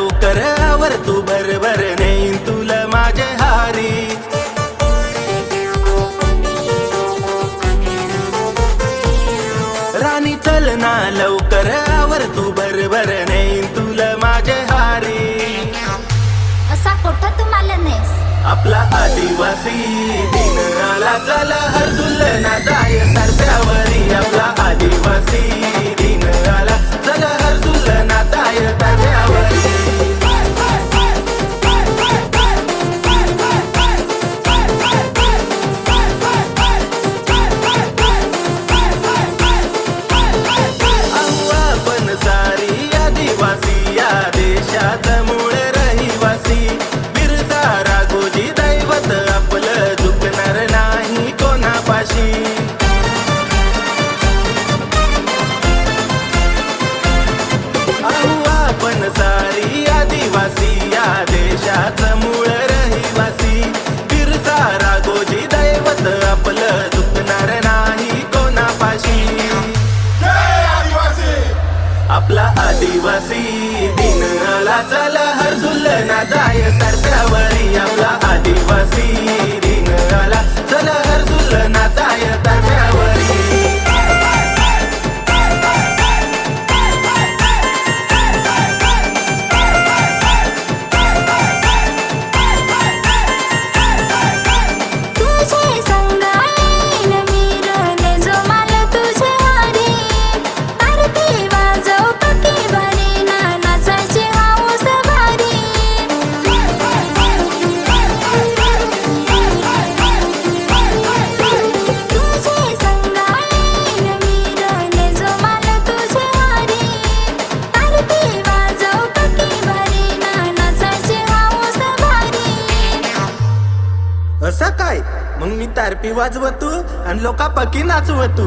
लवकर आवर तू भरभर नेईन तुला माझे हारी राणी चल ना लवकर आवर तू भरभर नेईन तुला माझे हारी असा कोठा तुम्हाला नेस आपला आदिवासी दिन आला चला हरसुल ना जाय तरत्यावरी आपला आदिवासी दिन आला चला हरसुल ना जाय तरत्यावरी आपण सारी आदिवासी या देशात मूळ रहिवासी बिरसा राघोजी दैवत आपलं झुकणार नाही कोणापाशी आपण सारी आदिवासी या देशात मूळ रहिवासी बिरसा राघोजी दैवत आपलं झुकणार नाही कोणापाशी आपला आदिवासी दिन आला चला हरसुल ना जाय तरत्यावरी आपला आदिवासी दिन आला चला हरसुल ना जाय तरत्यावरी असं काय मग मी तारपी वाजवतू आणि लोका पकी नाचवतू